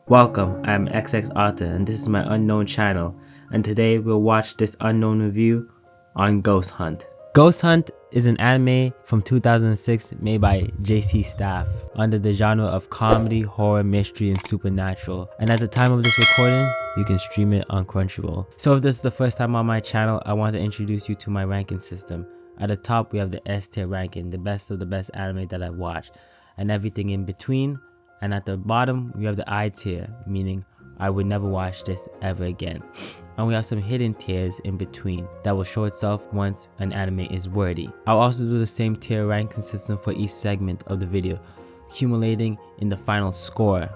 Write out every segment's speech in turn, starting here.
Welcome, I'm XXX Author and this is my unknown channel, and today we'll watch this unknown review on Ghost Hunt. Ghost Hunt is an anime from 2006 made by JC Staff under the genre of comedy, horror, mystery, and supernatural, and at the time of this recording you can stream it on Crunchyroll. So if this is the first time on my channel, I want to introduce you to my ranking system. At the top we have the S tier ranking, the best of the best anime that I've watched, and everything in between. And at the bottom, we have the I tier, meaning I would never watch this ever again. And we have some hidden tiers in between that will show itself once an anime is worthy. I'll also do the same tier ranking system for each segment of the video, accumulating in the final score.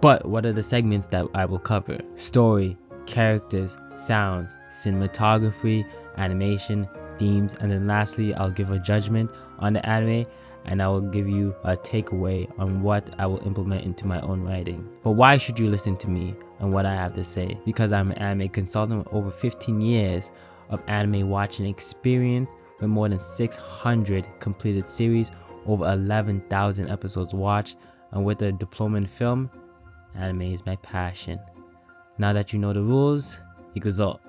But what are the segments that I will cover? Story, characters, sounds, cinematography, animation, themes, and then lastly, I'll give a judgment on the anime, and I will give you a takeaway on what I will implement into my own writing. But why should you listen to me and what I have to say? Because I'm an anime consultant with over 15 years of anime watching experience with more than 600 completed series, over 11,000 episodes watched, and with a diploma in film, anime is my passion. Now that you know the rules, ikuzo.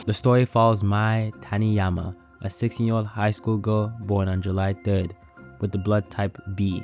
The story follows Mai Taniyama, a 16-year-old high school girl born on July 3rd with the blood type B,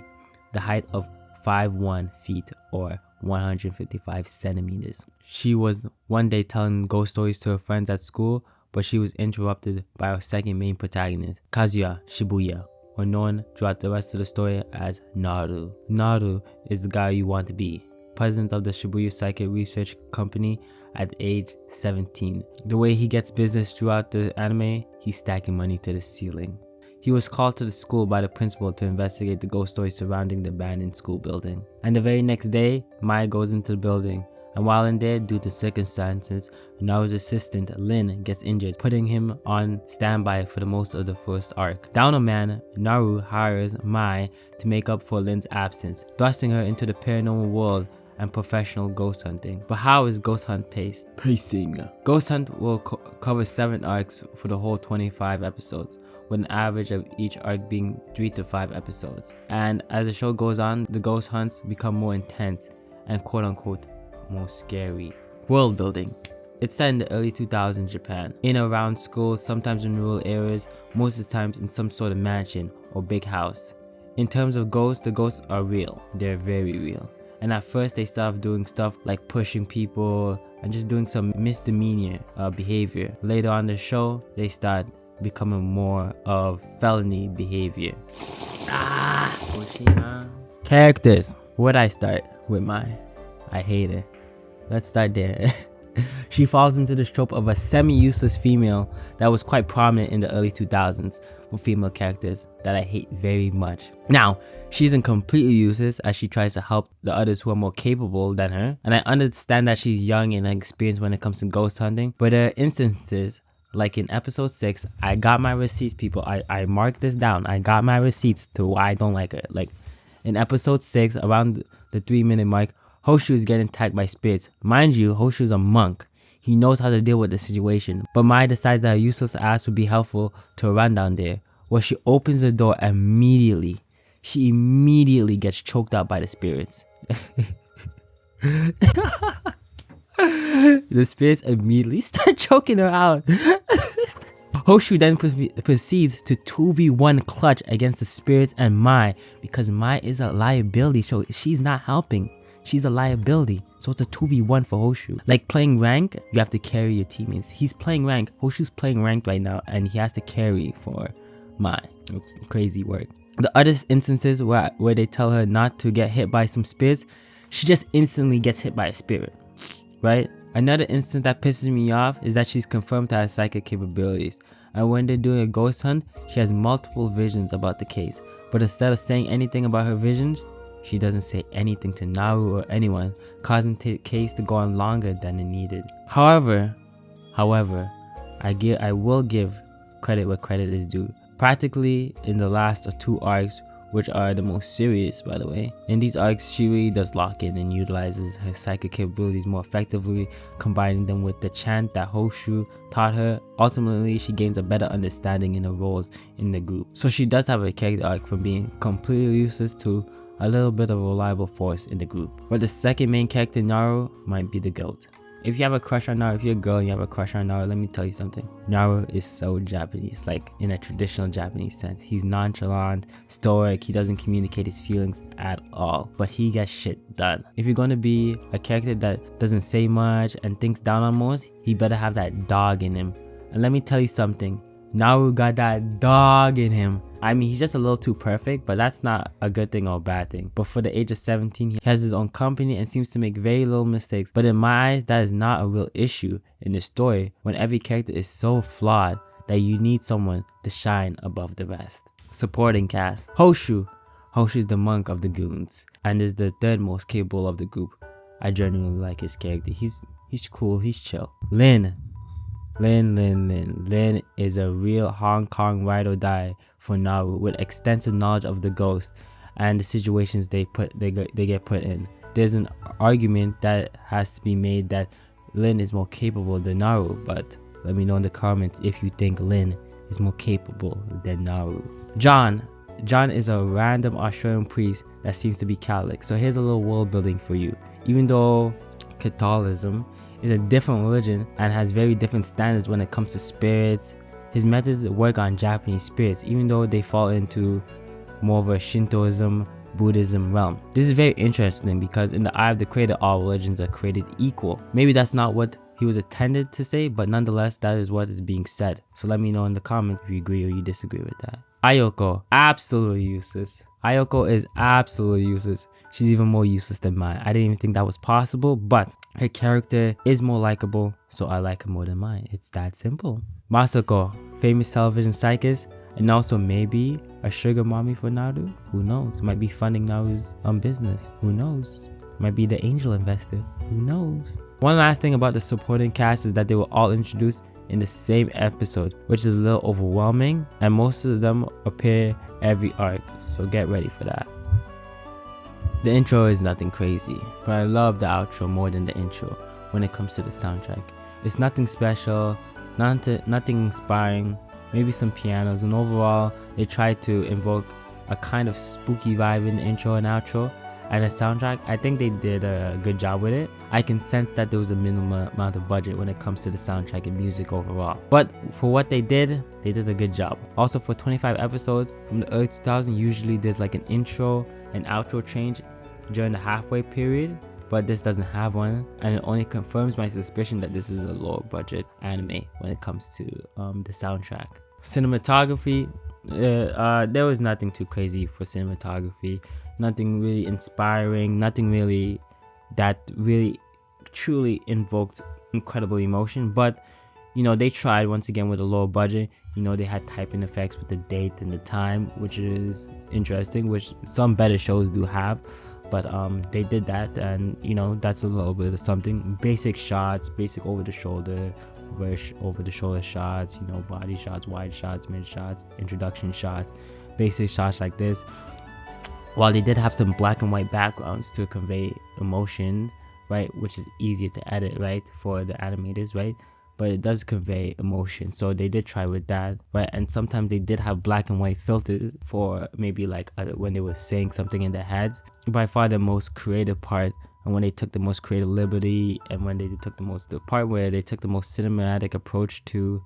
the height of 5'1" feet or 155 centimeters. She was one day telling ghost stories to her friends at school, but she was interrupted by our second main protagonist, Kazuya Shibuya, or known throughout the rest of the story as Naru. Naru is the guy you want to be, president of the Shibuya Psychic Research Company at age 17. The way he gets business throughout the anime, he's stacking money to the ceiling. He was called to the school by the principal to investigate the ghost story surrounding the abandoned school building. And the very next day, Mai goes into the building, and while in there, due to circumstances, Naru's assistant Lin gets injured, putting him on standby for the most of the first arc. Down a man, Naru hires Mai to make up for Lin's absence, thrusting her into the paranormal world and professional ghost hunting. But how is Ghost Hunt pacing? Ghost Hunt will cover 7 arcs for the whole 25 episodes, with an average of each arc being 3 to 5 episodes. And as the show goes on, the ghost hunts become more intense and quote-unquote more scary. World building. It's set in the early 2000s Japan, in and around schools, sometimes in rural areas, most of the times in some sort of mansion or big house. In terms of ghosts, the ghosts are real. They're very real. And at first they start off doing stuff like pushing people and just doing some misdemeanor behavior. Later on the show, they start becoming more of felony behavior. Characters. Where'd I start with I hate her. Let's start there. She falls into the trope of a semi-useless female that was quite prominent in the early 2000s for female characters that I hate very much. Now, she isn't completely useless as she tries to help the others who are more capable than her, and I understand that she's young and inexperienced when it comes to ghost hunting, but there are instances like in episode 6, I got my receipts, people. I marked this down. I got my receipts to why I don't like her. Like in episode 6, around the 3-minute mark, Hoshu is getting attacked by spirits. Mind you, Hoshu is a monk. He knows how to deal with the situation. But Mai decides that her useless ass would be helpful to a rundown there, where she opens the door immediately. She immediately gets choked out by the spirits. The spirits immediately start choking her out. Hoshu then proceeds to 2v1 clutch against the spirits and Mai, because Mai is a liability, so she's not helping. She's a liability, so it's a 2v1 for Hoshu. Like playing rank, you have to carry your teammates. He's playing rank, Hoshu's playing rank right now, and he has to carry for Mai. It's crazy work. The other instances where they tell her not to get hit by some spirits, she just instantly gets hit by a spirit, right? Another instance that pisses me off is that she's confirmed to have psychic capabilities, and when they're doing a ghost hunt, she has multiple visions about the case, but instead of saying anything about her visions, she doesn't say anything to Naru or anyone, causing the case to go on longer than it needed. However, I will give credit where credit is due. Practically in the last of 2 arcs, which are the most serious by the way, in these arcs she really does lock in and utilizes her psychic capabilities more effectively, combining them with the chant that Hoshu taught her. Ultimately, she gains a better understanding in her roles in the group. So she does have a character arc from being completely useless to a little bit of a reliable force in the group. But the second main character, Naru, might be the GOAT. If you have a crush on Naru, if you're a girl and you have a crush on Naru, let me tell you something. Naru is so Japanese, like in a traditional Japanese sense. He's nonchalant, stoic, he doesn't communicate his feelings at all, but he gets shit done. If you're gonna be a character that doesn't say much and thinks down on most, he better have that dog in him. And let me tell you something, Naru got that dog in him. I mean, he's just a little too perfect, but that's not a good thing or a bad thing. But for the age of 17, he has his own company and seems to make very little mistakes. But in my eyes, that is not a real issue in the story when every character is so flawed that you need someone to shine above the rest. Supporting cast. Hoshu. Hoshu is the monk of the goons and is the third most capable of the group. I genuinely like his character. He's cool, he's chill. Lin. Lin is a real Hong Kong ride or die for Naru with extensive knowledge of the ghost and the situations they get put in. There's an argument that has to be made that Lin is more capable than Naru, but let me know in the comments if you think Lin is more capable than Naru. John is a random Australian priest that seems to be Catholic. So here's a little world building for you. Even though Catholicism is a different religion and has very different standards when it comes to spirits, his methods work on Japanese spirits even though they fall into more of a Shintoism, Buddhism realm. This is very interesting because in the eye of the creator, all religions are created equal. Maybe that's not what he was intended to say, but nonetheless that is what is being said. So let me know in the comments if you agree or you disagree with that. Ayoko, absolutely useless. Ayoko is absolutely useless. She's even more useless than mine. I didn't even think that was possible, but her character is more likable, so I like her more than mine. It's that simple. Masako, famous television psychic, and also maybe a sugar mommy for Naru. Who knows? Might be funding Naru's business. Who knows? Might be the angel investor. Who knows? One last thing about the supporting cast is that they were all introduced in the same episode, which is a little overwhelming, and most of them appear every arc, so get ready for that. The intro is nothing crazy, but I love the outro more than the intro when it comes to the soundtrack. It's nothing special, nothing inspiring, maybe some pianos, and overall they tried to invoke a kind of spooky vibe in the intro and outro. And the soundtrack, I think they did a good job with it. I can sense that there was a minimal amount of budget when it comes to the soundtrack and music overall. But for what they did a good job. Also for 25 episodes from the early 2000s, usually there's like an intro and outro change during the halfway period. But this doesn't have one, and it only confirms my suspicion that this is a lower budget anime when it comes to the soundtrack. Cinematography, there was nothing too crazy for cinematography. Nothing really inspiring, nothing really that really truly invoked incredible emotion. But you know, they tried once again with a low budget. You know, they had typing effects with the date and the time, which is interesting, which some better shows do have. But they did that, and you know, that's a little bit of something. Basic shots, basic over the shoulder shots, you know, body shots, wide shots, mid shots, introduction shots, basic shots like this. While they did have some black and white backgrounds to convey emotions, right, which is easier to edit, right, for the animators, right, but it does convey emotion, so they did try with that, right. And sometimes they did have black and white filtered for maybe like when they were saying something in their heads. By far the most creative part, and when they took the most creative liberty, and when they took the part where they took the most cinematic approach to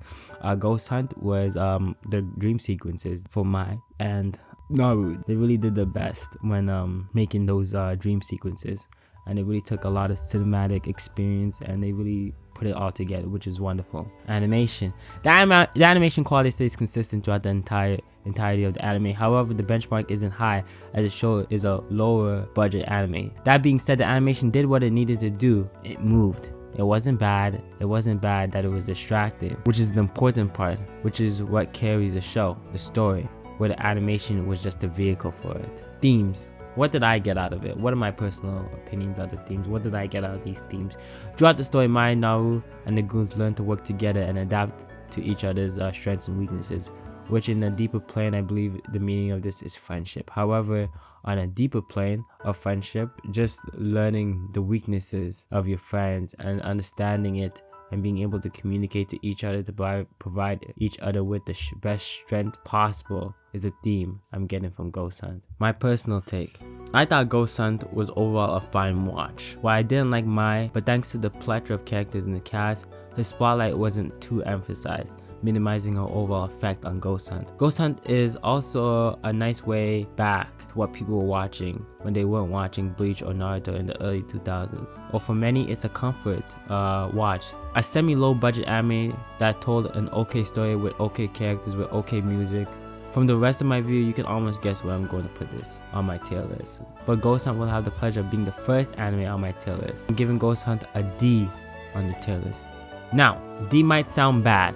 Ghost Hunt was the dream sequences for Mai and Naru. They really did the best when making those dream sequences, and it really took a lot of cinematic experience, and they really put it all together, which is wonderful. Animation, the animation quality stays consistent throughout the entirety of the anime. However, the benchmark isn't high as the show is a lower budget anime. That being said, the animation did what it needed to do. It moved. It wasn't bad. It wasn't bad that it was distracting, which is the important part, which is what carries the show, the story, where the animation was just a vehicle for it. Themes. What did I get out of it? What are my personal opinions on the themes? What did I get out of these themes? Throughout the story, Mai, Naru, and the goons learn to work together and adapt to each other's strengths and weaknesses, which in a deeper plane, I believe the meaning of this is friendship. However, on a deeper plane of friendship, just learning the weaknesses of your friends and understanding it and being able to communicate to each other to provide each other with the best strength possible is a theme I'm getting from Ghost Hunt. My personal take. I thought Ghost Hunt was overall a fine watch. While I didn't like Mai, but thanks to the plethora of characters in the cast, her spotlight wasn't too emphasized, minimizing her overall effect on Ghost Hunt. Ghost Hunt is also a nice way back to what people were watching when they weren't watching Bleach or Naruto in the early 2000s. Or for many, it's a comfort watch. A semi-low budget anime that told an okay story with okay characters with okay music. From the rest of my view, you can almost guess where I'm going to put this on my tier list. But Ghost Hunt will have the pleasure of being the first anime on my tier list. I'm giving Ghost Hunt a D on the tier list. Now, D might sound bad,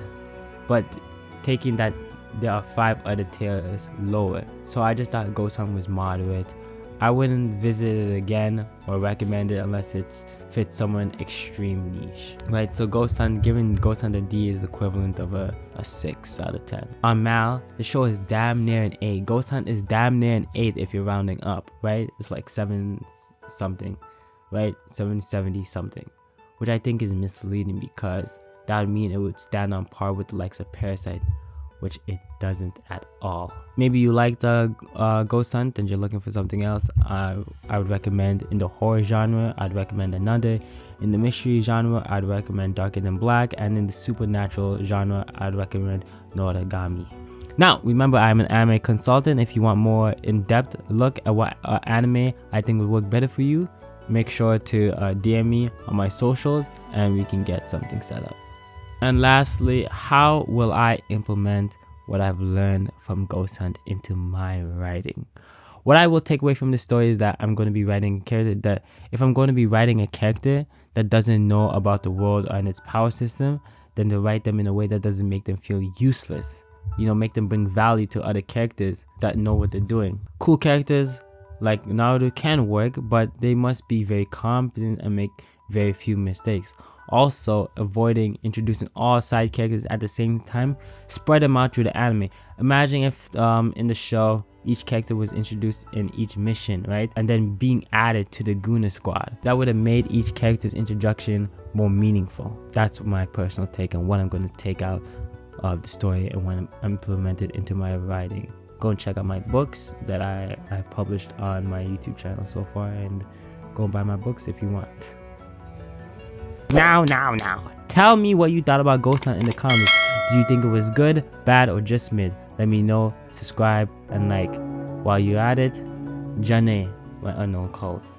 but taking that there are 5 other tiers lower, so I just thought Ghost Hunt was moderate. I wouldn't visit it again or recommend it unless it fits someone extreme niche. Right, so giving Ghost Hunt a D is the equivalent of a 6 out of 10. On Mal, the show is damn near an 8. Ghost Hunt is damn near an 8 if you're rounding up, right? It's like 7 something, right? 770 something, which I think is misleading because that would mean it would stand on par with the likes of Parasite, which it doesn't at all. Maybe you liked Ghost Hunt and you're looking for something else. I would recommend in the horror genre, I'd recommend another. In the mystery genre, I'd recommend Darker Than Black, and in the supernatural genre, I'd recommend Noragami. Now, remember, I'm an anime consultant. If you want more in-depth look at what anime I think would work better for you, make sure to DM me on my socials and we can get something set up. And lastly, how will I implement what I've learned from Ghost Hunt into my writing? What I will take away from this story is that I'm going to be writing a character that, if I'm going to be writing a character that doesn't know about the world and its power system, then to write them in a way that doesn't make them feel useless. You know, make them bring value to other characters that know what they're doing. Cool characters like Naruto can work, but they must be very competent and make very few mistakes. Also, avoiding introducing all side characters at the same time, spread them out through the anime. Imagine if in the show each character was introduced in each mission, right, and then being added to the Guna squad. That would have made each character's introduction more meaningful. That's my personal take on what I'm going to take out of the story and when I implement it into my writing. Go and check out my books that I published on my YouTube channel so far, and go and buy my books if you want. Now, tell me what you thought about Ghost Hunt in the comments. Do you think it was good, bad, or just mid? Let me know, subscribe, and like. While you're at it, Jane, my unknown cult.